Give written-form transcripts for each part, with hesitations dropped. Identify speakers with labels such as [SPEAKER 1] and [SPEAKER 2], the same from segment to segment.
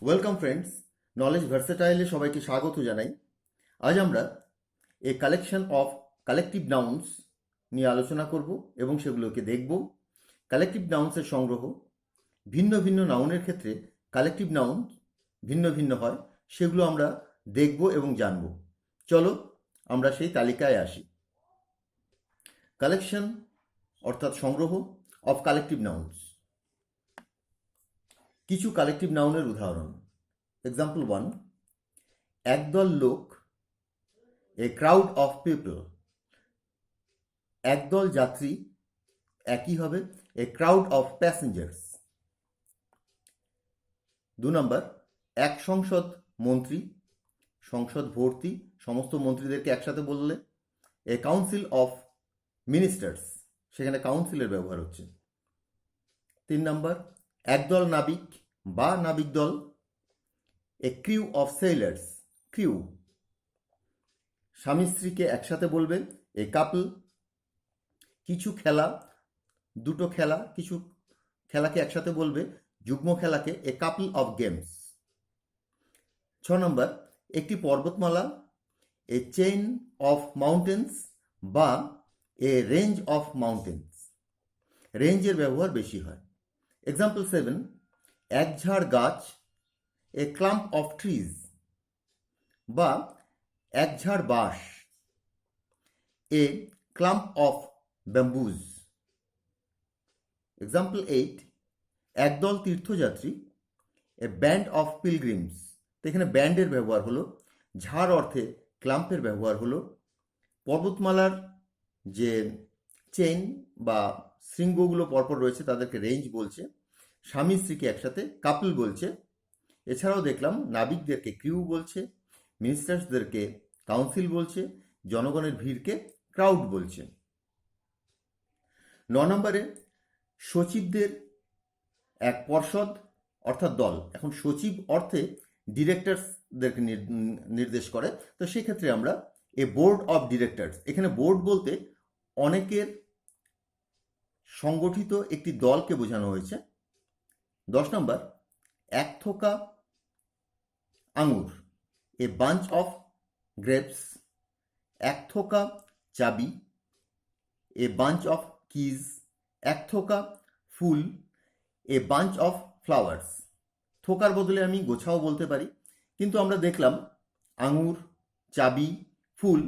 [SPEAKER 1] Welcome friends, knowledge ভার্সেটাইলে সবাইকে স্বাগত জানাই। আজ আমরা a collection of collective nouns নিয়ে আলোচনা করব এবং সেগুলোকে দেখব। কালেকটিভ নাউন্সের সংগ্রহ। ভিন্ন ভিন্ন নাউনের ক্ষেত্রে কালেকটিভ নাউন ভিন্ন ভিন্ন হয়, সেগুলো আমরা দেখব এবং জানব। চলো আমরা সেই তালিকায় আসি। কালেকশন অর্থাৎ সংগ্রহ অফ কালেকটিভ নাউন্স। কিছু কালেকটিভ নাউনের উদাহরণ। এক্সাম্পল 1, একদল লোক, এ ক্রাউড অফ পিপল। একদল যাত্রী একই হবে এ ক্রাউড অফ প্যাসেঞ্জার্স। 2 নম্বর, এক সংসদ মন্ত্রী, সংসদ ভর্তি, সমস্ত মন্ত্রীদেরকে একসাথে বললে এ কাউন্সিল অফ মিনিস্টার্স, সেখানে কাউন্সিলের ব্যবহার হচ্ছে। 3 নম্বর, একদল নাবিক বা নাবিক দল, এ ক্রিউ অফ সেলার্স, ক্রিউ। স্বামী স্ত্রীকে একসাথে বলবে এ কাপল। কিছু খেলা, দুটো খেলা, কিছু খেলাকে একসাথে বলবে, যুগ্ম খেলাকে এ কাপল অফ গেমস। 6 নম্বর, একটি পর্বতমালা, এ চেইন অফ মাউন্টেন্স বা এ রেঞ্জ অফ মাউন্টেন্স। রেঞ্জের ব্যবহার বেশি হয়। এক্সাম্পল 7, এক ঝাড় গাছ, এ ক্লাম্প অফ ট্রিজ বা এক ঝাড় বাঁশ, এ ক্লাম্প অফ ব্যাম্বুজ। এক্সাম্পল 8, একদল তীর্থযাত্রী, এ ব্যান্ড অফ পিলগ্রিমস। তো এখানে ব্যান্ডের ব্যবহার হলো, ঝাড় অর্থে ক্লাম্পের ব্যবহার হলো। পর্বতমালার যে চেইন বা শৃঙ্গগুলো পরপর রয়েছে তাদেরকে রেঞ্জ বলছে। স্বামী স্ত্রীকে একসাথে কাপল বলছে। এছাড়াও দেখলাম নাবিকদেরকে ক্রিউ বলছে, মিনিস্টার্সদেরকে কাউন্সিল বলছে, জনগণের ভিড়কে ক্রাউড বলছে। 9 নম্বরে, সচিবদের এক পর্ষদ অর্থাৎ দল। এখন সচিব অর্থে ডিরেক্টরসদেরকে নির্দেশ করে, তো সেক্ষেত্রে আমরা এ বোর্ড অফ ডিরেক্টরস, এখানে বোর্ড বলতে অনেকের সংগঠিত একটি দলকে বোঝানো হয়েছে। 10 নম্বর, এক থোকা আঙুর, এ বাঞ্চ অফ গ্রেপস। এক থোকা চাবি, এ বাঞ্চ অফ কিজ। এক থোকা ফুল, এ বাঞ্চ অফ ফ্লাওয়ার্স। থোকার বদলে আমি গোছাও বলতে পারি, কিন্তু আমরা দেখলাম আঙুর, চাবি, ফুল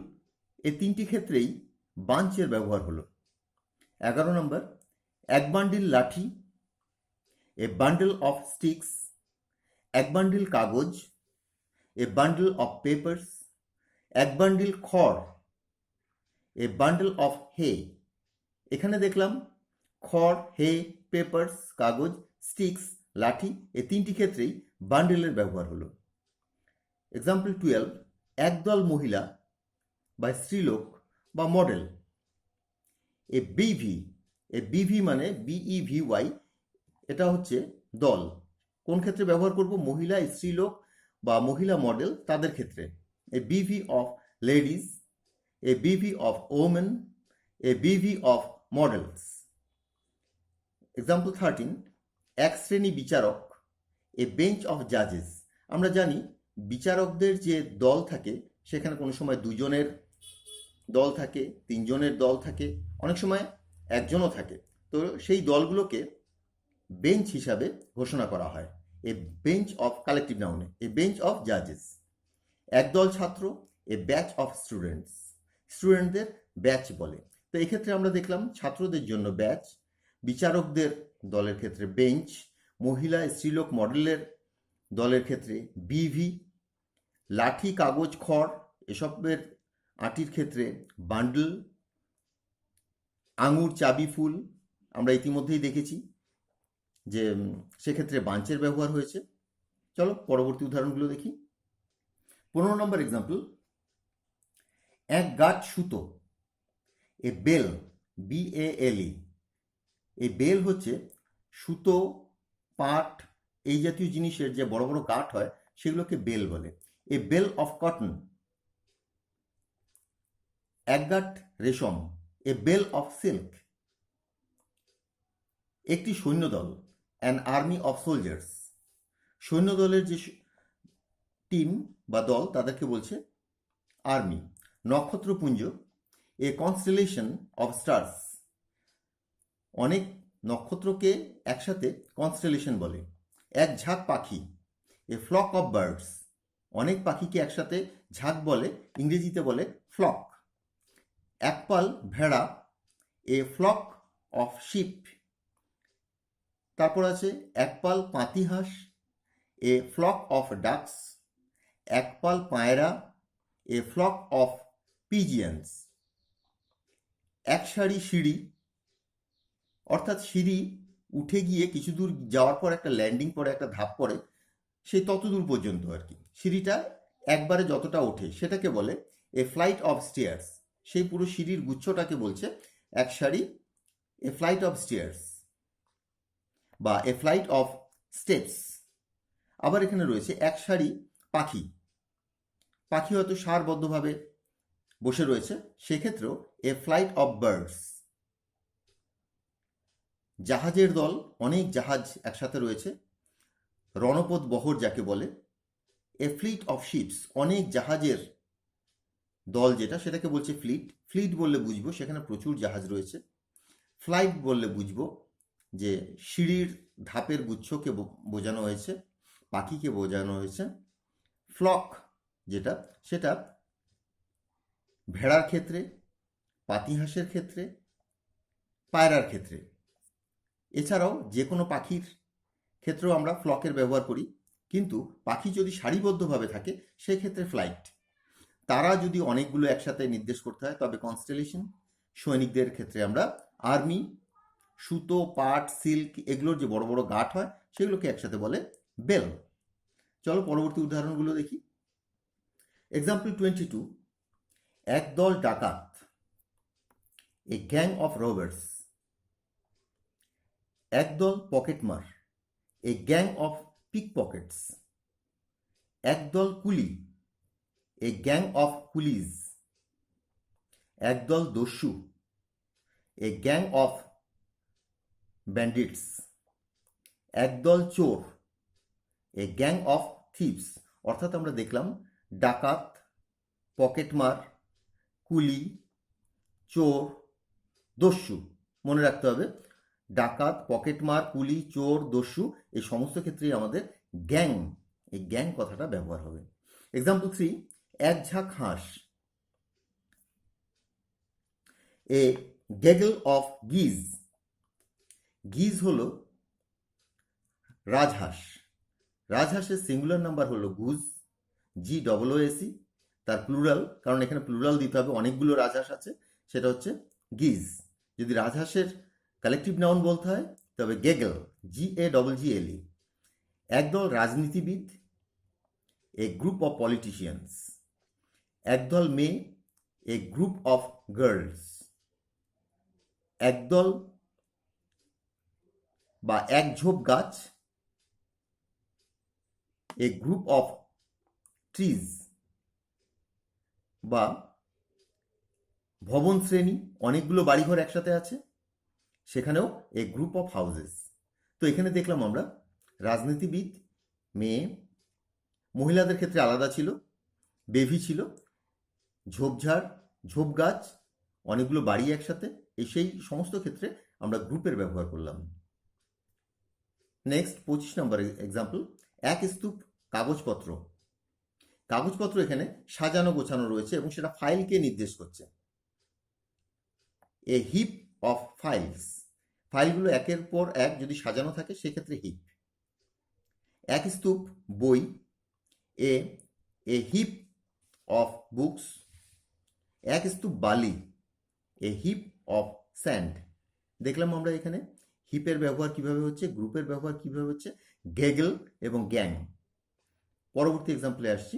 [SPEAKER 1] এ তিনটি ক্ষেত্রেই বাঞ্চের ব্যবহার হলো। 11 নম্বর, এক বান্ডিল লাঠি, এ বান্ডেল অফ স্টিক্স। এক বান্ডিল কাগজ, এ বান্ডেল অফ পেপার্স। এক বান্ডিল খড়, এ বান্ডেল অফ হে। এখানে দেখলাম খড়, হে, পেপার্স, কাগজ, স্টিক্স, লাঠি এ তিনটি ক্ষেত্রেই বান্ডেলের ব্যবহার হলো। এক্সাম্পল 12, একদল মহিলা বা স্ত্রীলোক বা মডেল, এ বিভি। এ বিভি মানে BEVY, এটা হচ্ছে দল। কোন ক্ষেত্রে ব্যবহার করব? মহিলা স্ত্রীলোক বা মহিলা মডেল তাদের ক্ষেত্রে। এ বিভি অফ লেডিজ, এ বিভি অফ ওমেন, এ বিভি অফ মডেলস। এক্সাম্পল 13, এক শ্রেণী বিচারক, এ বেঞ্চ অফ জাজেস। আমরা জানি বিচারকদের যে দল থাকে সেখানে কোনো সময় দুজনের দল থাকে, তিনজনের দল থাকে, অনেক সময় একজনও থাকে। তো সেই দলগুলোকে বেঞ্চ হিসাবে ঘোষণা করা হয় এ বেঞ্চ অফ কালেকটিভ নাউনে, এ বেঞ্চ অফ জাজেস। একদল ছাত্র, এ ব্যাচ অফ স্টুডেন্টস। স্টুডেন্টদের ব্যাচ বলে। তো এক্ষেত্রে আমরা দেখলাম ছাত্রদের জন্য ব্যাচ, বিচারকদের দলের ক্ষেত্রে বেঞ্চ, মহিলা স্ত্রীলোক মডেলের দলের ক্ষেত্রে বিভি, লাঠি, কাগজ, খড় এসবের আটির ক্ষেত্রে বান্ডল, আঙুর, চাবি, ফুল আমরা ইতিমধ্যেই দেখেছি যে সেক্ষেত্রে বাঞ্চের ব্যবহার হয়েছে। চলো পরবর্তী উদাহরণগুলো দেখি। 15 নম্বর এক্সাম্পল, এক গাঁট সুতো, এ বেল, BALE। এই বেল হচ্ছে সুতো, পাট এই জাতীয় জিনিসের যে বড় বড় গাঁট হয় সেগুলোকে বেল বলে। A bale of cotton. এক গাঁট রেশম, এ বেল অফ সিল্ক। একটি সৈন্যদল, অ্যান আর্মি অফ সোলজার্স। সৈন্যদলের যে টিম বা দল তাদেরকে বলছে আর্মি। নক্ষত্রপুঞ্জ, এ কনস্টেলেশন অফ স্টার্স, অনেক নক্ষত্রকে একসাথে কনস্টেলেশন বলে। এক ঝাঁক পাখি, এ ফ্লক অফ বার্ডস, অনেক পাখিকে একসাথে ঝাঁক বলে, ইংরেজিতে বলে ফ্লক। একপাল ভেড়া, এ ফ্লক অফ শিপ। তারপর আছে একপাল পাতিহাঁস, এ ফ্লক অফ ডাকস। একপাল পায়রা, এ ফ্লক অফ পিজিয়ন্স। এক সারি সিঁড়ি, অর্থাৎ সিঁড়ি উঠে গিয়ে কিছু দূর যাওয়ার পর একটা ল্যান্ডিং পরে, একটা ধাপ পড়ে, সেই তত দূর পর্যন্ত আর কি। সিঁড়িটা একবারে যতটা ওঠে সেটাকে বলে এ ফ্লাইট অফ স্টেয়ার্স। সেই পুরো সিঁড়ির গুচ্ছটাকে বলছে এক সারি, এ ফ্লাইট অফ স্টেয়ার্স বা এ ফ্লাইট অফ স্টেপস। আবার এখানে রয়েছে এক সারি পাখি, পাখি হয়তো সারবদ্ধভাবে বসে রয়েছে, সেক্ষেত্রেও এ ফ্লাইট অফ বার্ডস। জাহাজের দল, অনেক জাহাজ একসাথে রয়েছে, রণপথ বহর যাকে বলে। এ ফ্লিট অফ শিপস, অনেক জাহাজের দল যেটা, সেটাকে বলছে ফ্লিট। ফ্লিট বললে বুঝবো সেখানে প্রচুর জাহাজ রয়েছে। ফ্লাইট বললে বুঝবো যে সিঁড়ির ধাপের গুচ্ছকে বোঝানো হয়েছে, পাখিকে বোঝানো হয়েছে। ফ্লক যেটা, সেটা ভেড়ার ক্ষেত্রে, পাতিহাঁসের ক্ষেত্রে, পায়রার ক্ষেত্রে। এছাড়াও যে কোনো পাখির ক্ষেত্রেও আমরা ফ্লকের ব্যবহার করি, কিন্তু পাখি যদি সারিবদ্ধভাবে থাকে সেক্ষেত্রে ফ্লাইট। তারা যদি অনেকগুলো একসাথে নির্দেশ করতে হয় তবে কনস্টেলেশন। সৈনিকদের ক্ষেত্রে আমরা আর্মি। সুতো, পাট, সিল্ক এগুলোর যে বড় বড় গাঁট হয় সেগুলোকে একসাথে বলে বেল। চলো পরবর্তী উদাহরণগুলো দেখি। এক্সাম্পল 22, একদল ডাকাত, এ গ্যাং অফ রবার্স। একদল পকেটমার, a gang of pickpockets. একদল কুলি, এ গ্যাং অফ কুলিজ। একদল দস্যু, এ গ্যাং অফ ব্যান্ডিটস। একদল চোর, এ গ্যাং অফ থিপস। অর্থাৎ আমরা দেখলাম ডাকাত, পকেটমার, কুলি, চোর, দস্যু। মনে রাখতে হবে ডাকাত, পকেটমার, কুলি, চোর, দস্যু এই সমস্ত ক্ষেত্রেই আমাদের গ্যাং, এই গ্যাং কথাটা ব্যবহার হবে। এক্সাম্পল 3, এক ঝাঁক হাঁস, এ গেগল অফ গিজ। গিজ হলো রাজহাঁস। রাজহাঁসের সিঙ্গুলার নাম্বার হলো গুজ, GOOSE। তার প্লুরাল, কারণ এখানে প্লুরাল দিতে হবে, অনেকগুলো রাজহাঁস আছে, সেটা হচ্ছে গিজ। যদি রাজহাঁসের কালেকটিভ নাউন বলতে হয় তবে গেগল, GAGGLE। একদল রাজনীতিবিদ, এ গ্রুপ অফ পলিটিশিয়ানস। একদল মেয়ে, এ গ্রুপ অফ গার্লস। একদল বা এক ঝোপ গাছ, এ গ্রুপ অফ ট্রিজ। বা ভবন শ্রেণী, অনেকগুলো বাড়িঘর একসাথে আছে, সেখানেও এ গ্রুপ অফ হাউসেস। তো এখানে দেখলাম আমরা রাজনীতিবিদ, মেয়ে, মহিলাদের ক্ষেত্রে আলাদা ছিল, বেভি ছিল, ঝোপঝাড়, ঝোপ গাছ, অনেকগুলো বাড়ি একসাথে, সেই সমস্ত ক্ষেত্রে আমরা গ্রুপের ব্যবহার করলাম। নেক্সট 25 নম্বর এক্সাম্পল, এক স্তূপ কাগজপত্র। কাগজপত্র এখানে সাজানো গোছানো রয়েছে এবং সেটা ফাইলকে নির্দেশ করছে। এ হিপ অফ ফাইলস, ফাইলগুলো একের পর এক যদি সাজানো থাকে সেক্ষেত্রে হিপ। এক স্তূপ বই, এ হিপ অফ বুকস। এক স্তূপ বালি, এ হিপ অফ স্যান্ড। দেখলাম আমরা এখানে হিপের ব্যবহার কিভাবে হচ্ছে, গ্রুপের ব্যবহার কিভাবে হচ্ছে, গেগল এবং গ্যাং। পরবর্তী এক্সাম্পলে আসছি।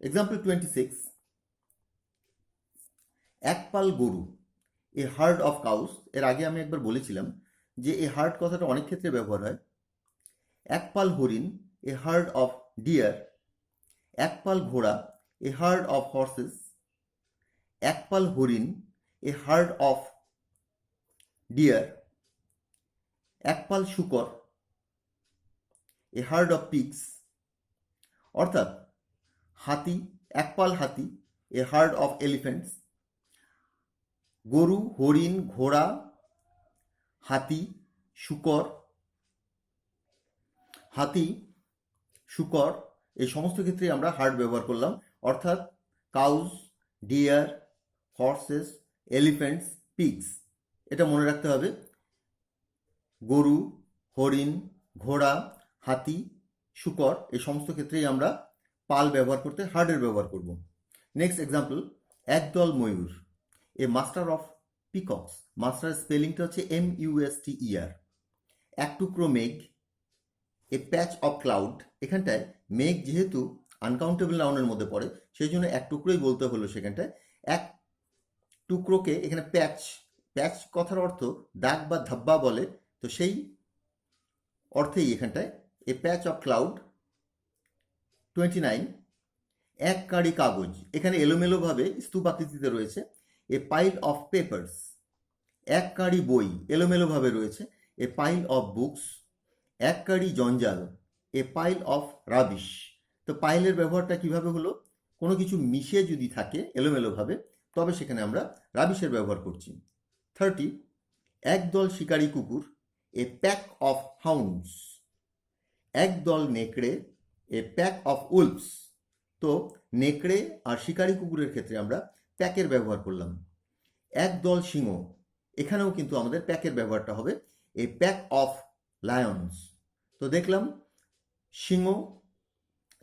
[SPEAKER 1] এক্সাম্পল 26, এক পাল গরু, এ হার্ড অফ কাউস। এর আগে আমি একবার বলেছিলাম যে এই হার্ড কথাটা অনেক ক্ষেত্রে ব্যবহার হয়। এক পাল হরিণ, এ হার্ড অফ ডিয়ার। এক পাল ঘোড়া, এ হার্ড অফ হর্সেস। এক পাল হরিণ, এ হার্ড অফ ডিয়ার। এক পাল শূকর, এ হার্ড অফ পিগস, অর্থাৎ হাতি, একপাল হাতি, এ হার্ড অফ এলিফেন্টস। গরু, হরিণ, ঘোড়া, হাতি, শূকর, হাতি, শূকর এই সমস্ত ক্ষেত্রে আমরা হার্ড ব্যবহার করলাম, অর্থাৎ cows, deer, horses, elephants, pigs. এটা মনে রাখতে হবে, গরু, হরিণ, ঘোড়া, হাতি, শূকর এই সমস্ত ক্ষেত্রেই আমরা পাল ব্যবহার করতে হার্ডের ব্যবহার করব। নেক্সট এক্সাম্পল, একদল ময়ূর, এ মাস্টার অফ পিকক্স। মাস্টার স্পেলিংটা হচ্ছে MUSTER। এক টুকরো মেঘ, এ প্যাচ অফ ক্লাউড। এখানটায় মেঘ যেহেতু আনকাউন্টেবল নাউনের মধ্যে পড়ে, সেই জন্য এক টুকরোই বলতে হলো সেখানটায়। এক টুকরোকে এখানে প্যাচ, প্যাচ কথার অর্থ দাগ বা ধাব্বা বলে, তো সেই অর্থেই এখানটায় এ প্যাচ অফ ক্লাউড। 29, এক কাঁড়ি কাগজ। এখানে এলোমেলোভাবে স্তূপ আকৃতিতে রয়েছে। এ পাইল অফ পেপার্স, এক কাঁড়ি বই এলোমেলোভাবে রয়েছে। এ পাইল অফ বুকস, এক কাঁড়ি জঞ্জাল। এ পাইল অফ রাবিশ। তো পাইলের ব্যবহারটা কিভাবে হলো, কোনো কিছু মিশে যদি থাকে এলোমেলোভাবে, তবে সেখানে আমরা রাবিশের ব্যবহার করছি। 30, একদল শিকারী কুকুর, এ প্যাক অফ হাউন্ডস। একদল নেকড়ে, এ প্যাক অফ উলভস। তো নেকড়ে আর শিকারী কুকুরের ক্ষেত্রে আমরা প্যাকের ব্যবহার করলাম। একদল সিংহ, এখানেও কিন্তু আমাদের প্যাকের ব্যবহারটা হবে, এ প্যাক অফ লায়ন্স। তো দেখলাম সিংহ,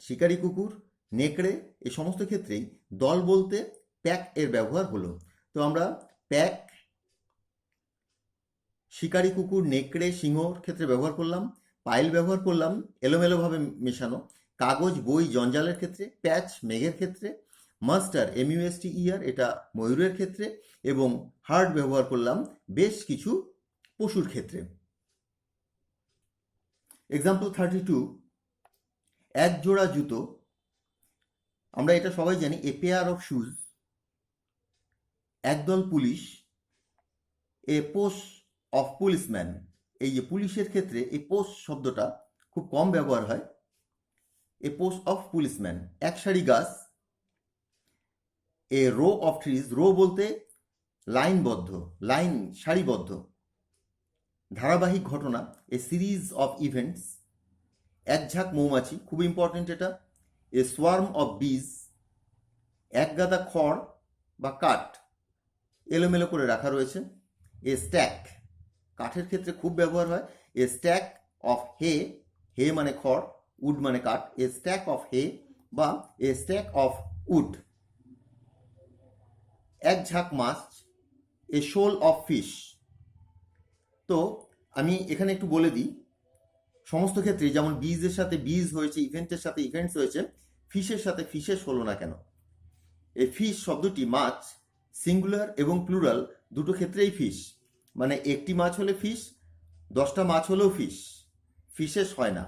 [SPEAKER 1] শিকারী কুকুর, নেকড়ে এই সমস্ত ক্ষেত্রেই দল বলতে প্যাক এর ব্যবহার হলো। তো আমরা প্যাক, শিকারী কুকুর, নেকড়ে, সিংহর ক্ষেত্রে ব্যবহার করলাম। পাইল ব্যবহার করলাম এলোমেলোভাবে মেশানো। কাগজ, বই, জঞ্জালের ক্ষেত্রে। প্যাচ মেঘের ক্ষেত্রে। মাস্টার MUSTER এটা ময়ূরের ক্ষেত্রে। এবং হার্ড ব্যবহার করলাম বেশ কিছু পশুর ক্ষেত্রে। এক্সাম্পল 32, এক জোড়া জুতো। আমরা এটা সবাই জানি, এ পেয়ার অফ শুজ। একদল police, A post of policeman. এই যে পুলিশের ক্ষেত্রে এই পোস্ট শব্দটা খুব কম ব্যবহার হয়, এ পোস্ট অফ পুলিশম্যান। এক সারি গাছ, a row of trees. Rho বলতে লাইনবদ্ধ, লাইন, সারিবদ্ধ। ধারাবাহিক ঘটনা, এ সিরিজ অফ ইভেন্টস। এক ঝাঁক মৌমাছি, খুব ইম্পর্টেন্ট এটা, এ সোয়ার্ম অফ বিজ। এক গাদা খড় বা কাঠ এলোমেলো করে রাখা রয়েছে। এ স্ট্যাক, কাঠের ক্ষেত্রে খুব ব্যবহার হয়, এ স্ট্যাক অফ হে। হে মানে খড়, উড মানে কাঠ। এ স্ট্যাক অফ হে বা এ স্ট্যাক অফ উড। এক ঝাঁক মাছ, এ শোল অফ ফিশ। তো আমি এখানে একটু বলে দিই, সমস্ত ক্ষেত্রে যেমন বীজের সাথে বীজ হয়েছে, ইভেন্টের সাথে ইভেন্টস হয়েছে, ফিশের সাথে ফিশেস হলো না কেন? এই ফিশ শব্দটি মাছ সিঙ্গুলার এবং প্লুরাল দুটো ক্ষেত্রেই ফিশ, মানে একটি মাছ হলে ফিশ, 10টা মাছ হলেও ফিশ, ফিশেস হয় না।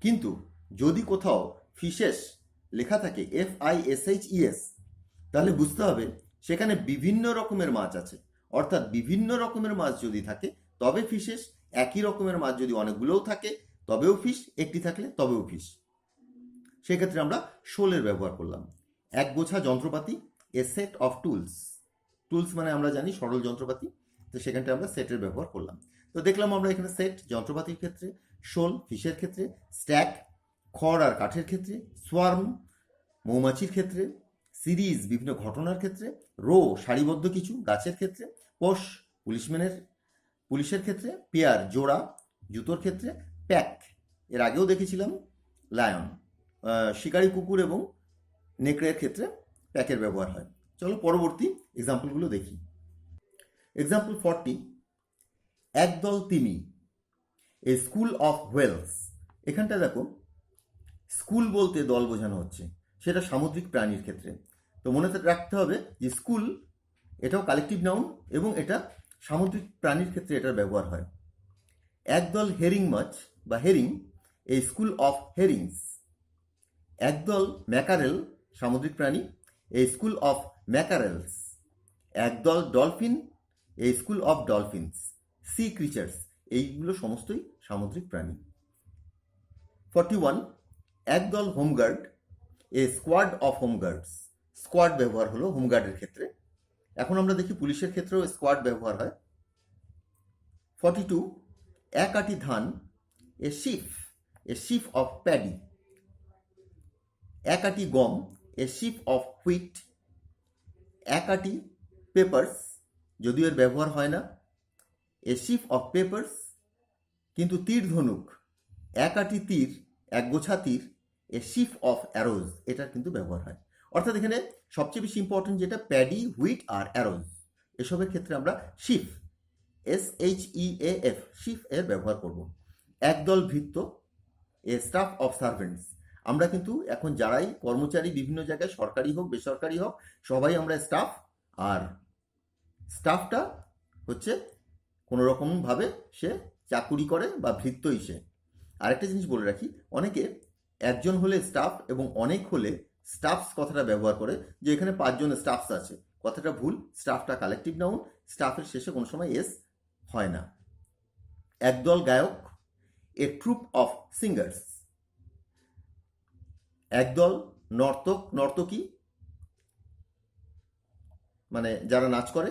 [SPEAKER 1] কিন্তু যদি কোথাও ফিশেস লেখা থাকে FISHES, তাহলে বুঝতে হবে সেখানে বিভিন্ন রকমের মাছ আছে। অর্থাৎ বিভিন্ন রকমের মাছ যদি থাকে তবে ফিশেস, একই রকমের মাছ যদি অনেকগুলোও থাকে তবেও ফিশ, একটি থাকলে তবেও ফিশ। সেক্ষেত্রে আমরা শোলের ব্যবহার করলাম। এক গোছা যন্ত্রপাতি, এ সেট অফ টুলস। টুলস মানে আমরা জানি সরল যন্ত্রপাতি, তো সেখানটা আমরা সেটের ব্যবহার করলাম। তো দেখলাম আমরা এখানে সেট যন্ত্রপাতির ক্ষেত্রে, শোল ফিশের ক্ষেত্রে, স্ট্যাক খড় আর কাঠের ক্ষেত্রে, সোয়ার্ম মৌমাছির ক্ষেত্রে, সিরিজ বিভিন্ন ঘটনার ক্ষেত্রে, রো সারিবদ্ধ কিছু গাছের ক্ষেত্রে, পোষ পুলিশের ক্ষেত্রে, পেয়ার জোড়া জুতোর ক্ষেত্রে, প্যাক এর আগেও দেখেছিলাম লায়ন শিকারী কুকুর এবং নেকড়ের ক্ষেত্রে প্যাকের ব্যবহার হয়। চলো পরবর্তী এক্সাম্পলগুলো দেখি। এক্সাম্পল 40, একদল তিমি, এ স্কুল অফ হোয়েলস। এখানটা দেখো স্কুল বলতে দল বোঝানো হচ্ছে, সেটা সামুদ্রিক প্রাণীর ক্ষেত্রে। তো মনে রাখতে হবে যে স্কুল এটাও কালেকটিভ নাউন এবং এটা সামুদ্রিক প্রাণীর ক্ষেত্রে এটার ব্যবহার হয়। একদল হেরিং মাছ বা herring, a school of herrings. একদল ম্যাকারেল সামুদ্রিক প্রাণী, এ স্কুল অফ ম্যাকারেলস। একদল dolphin, a school of dolphins. Sea creatures, এইগুলো সমস্তই সামুদ্রিক প্রাণী। 41, একদল home guard, a squad of home guards. Squad ব্যবহার হলো হোমগার্ডের ক্ষেত্রে। এখন আমরা দেখি পুলিশের ক্ষেত্রেও স্কোয়াড ব্যবহার হয়। 42, এক আটি ধান, এ শিফ অফ প্যাডি। এক আটি গম, এ শিফ অফ হুইট। এক আটি পেপার্স, যদিও এর ব্যবহার হয় না, এ শিফ অফ পেপার্স। কিন্তু তীর ধনুক, এক আটি তীর, এক গোছা তীর, এ শিফ অফ অ্যারোজ, এটার কিন্তু ব্যবহার হয়। অর্থাৎ এখানে সবচেয়ে বেশি ইম্পর্টেন্ট যেটা প্যাডি, হুইট আর অ্যারোজ, এসবের ক্ষেত্রে আমরা শিফ, SHEAF, শিফ এর ব্যবহার করব। একদল ভৃত্য, এ স্টাফ অফ সার্ভেন্টস। আমরা কিন্তু এখন যারাই কর্মচারী বিভিন্ন জায়গায়, সরকারি হোক বেসরকারি হোক, সবাই আমরা স্টাফ। আর স্টাফটা হচ্ছে কোনো রকমভাবে সে চাকুরি করে বা ভৃত্যই সে। আরেকটা জিনিস বলে রাখি, অনেকে একজন হলে স্টাফ এবং অনেক হলে স্টাফস কথাটা ব্যবহার করে, যে এখানে 5 জন স্টাফস আছে। কথাটা ভুল, স্টাফটা কালেকটিভ নাউন, স্টাফের শেষে কোনো সময় এস হয় না। একদল গায়ক, এ ট্রুপ অফ সিঙ্গার্স। একদল নর্তক নর্তকী, মানে যারা নাচ করে,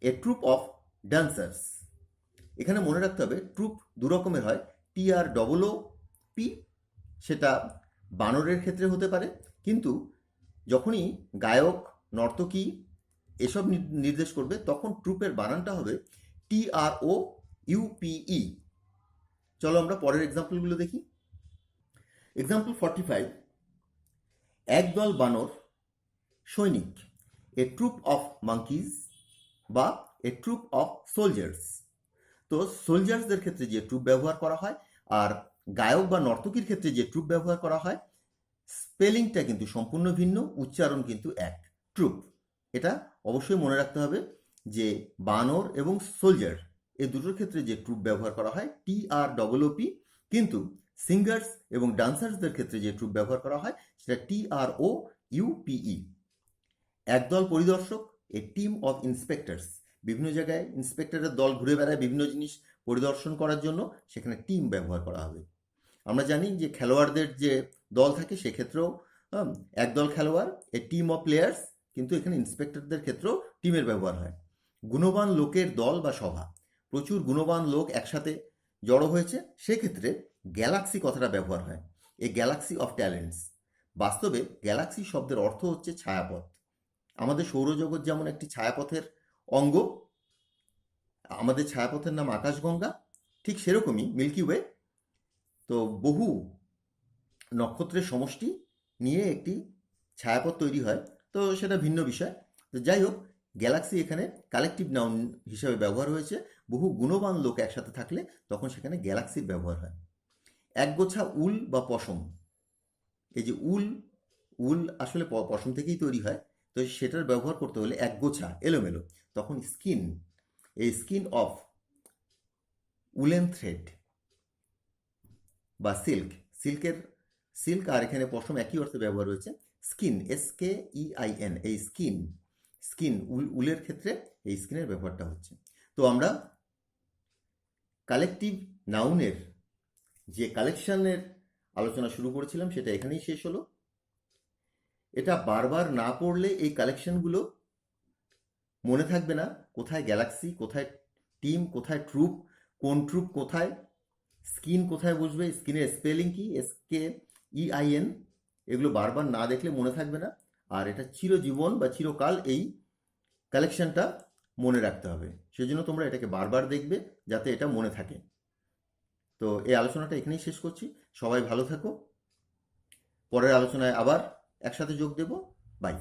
[SPEAKER 1] এ ট্রুপ অফ ডান্সার্স। এখানে মনে রাখতে হবে ট্রুপ দু রকমের হয়, TROOP, সেটা বানরের ক্ষেত্রে হতে পারে, কিন্তু যখনই গায়ক নর্তকী এসব নির্দেশ করবে তখন ট্রুপের বানানটা হবে TROUPE। চলো আমরা পরের এক্সাম্পলগুলো দেখি। এক্সাম্পল 45, একদল বানর সৈনিক, এ ট্রুপ অফ মাঙ্কিজ বা এ ট্রুপ অফ সোলজার্স। তো সোলজার্সদের ক্ষেত্রে যে ট্রুপ ব্যবহার করা হয় আর গায়ক বা নর্তকীর ক্ষেত্রে যে ট্রুপ ব্যবহার করা হয়, স্পেলিংটা কিন্তু সম্পূর্ণ ভিন্ন, উচ্চারণ কিন্তু এক, ট্রুপ। এটা অবশ্যই মনে রাখতে হবে যে বানর এবং সোলজার এই দুটোর ক্ষেত্রে যে ট্রুপ ব্যবহার করা হয় TROOP, কিন্তু সিঙ্গার্স এবং ডান্সার্সদের ক্ষেত্রে যে ট্রুপ ব্যবহার করা হয় সেটা TROUPE। একদল পরিদর্শক, এ টিম অফ ইন্সপেক্টরস। বিভিন্ন জায়গায় ইন্সপেক্টরের দল ঘুরে বেড়ায় বিভিন্ন জিনিস পরিদর্শন করার জন্য, সেখানে টিম ব্যবহার করা হবে। আমরা জানি যে খেলোয়াড়দের যে দল থাকে সেক্ষেত্রেও একদল খেলোয়াড়, এ টিম অফ প্লেয়ার্স, কিন্তু এখানে ইন্সপেক্টরদের ক্ষেত্রেও টিমের ব্যবহার হয়। গুণবান লোকের দল বা সভা, প্রচুর গুণবান লোক একসাথে জড়ো হয়েছে, সেক্ষেত্রে গ্যালাক্সি কথাটা ব্যবহার হয়, এ গ্যালাক্সি অফ ট্যালেন্টস। বাস্তবে গ্যালাক্সি শব্দের অর্থ হচ্ছে ছায়াপথ। আমাদের সৌরজগৎ যেমন একটি ছায়াপথের অঙ্গ, আমাদের ছায়াপথের নাম আকাশগঙ্গা, ঠিক সেরকমই মিল্কি ওয়ে। তো বহু নক্ষত্রের সমষ্টি নিয়ে একটি ছায়াপথ তৈরি হয়, তো সেটা ভিন্ন বিষয়। তো যাই হোক, গ্যালাক্সি এখানে কালেকটিভ নাউন হিসেবে ব্যবহার হয়েছে। বহু গুণবান লোক একসাথে থাকলে তখন সেখানে গ্যালাক্সির ব্যবহার হয়। একগোছা উল বা পশম, এই যে উল, উল আসলে পশম থেকেই তৈরি হয়, তো সেটার ব্যবহার করতে হলে একগোছা এলোমেলো, তখন স্কিন, এই স্কিন অফ উলেন থ্রেড বা সিল্ক। সিল্ক আর এখানে পশম একই অর্থে ব্যবহার হয়েছে। স্কিন, SKEIN, এই স্কিন উলের ক্ষেত্রে এই স্কিনের ব্যবহারটা হচ্ছে। তো আমরা কালেকটিভ নাউনের যে কালেকশনের আলোচনা শুরু করেছিলাম সেটা এখানেই শেষ হলো। এটা বারবার না পড়লে এই কালেকশনগুলো মনে থাকবে না, কোথায় গ্যালাক্সি, কোথায় টিম, কোথায় ট্রুপ, কোন ট্রুপ কোথায়, স্কিন কোথায় বসবে, স্কিনের স্পেলিং কি, SKEIN, এগুলো বারবার না দেখলে মনে থাকবে না। আর এটা চিরজীবন বা চিরকাল এই কালেকশনটা মনে রাখতে হবে, সেজন্য তোমরা এটাকে বারবার দেখবে যাতে এটা মনে থাকে। তো এই আলোচনাটা এখানেই শেষ করছি। সবাই ভালো থাকো, পরের আলোচনায় আবার একসাথে যোগ দেব। বাই।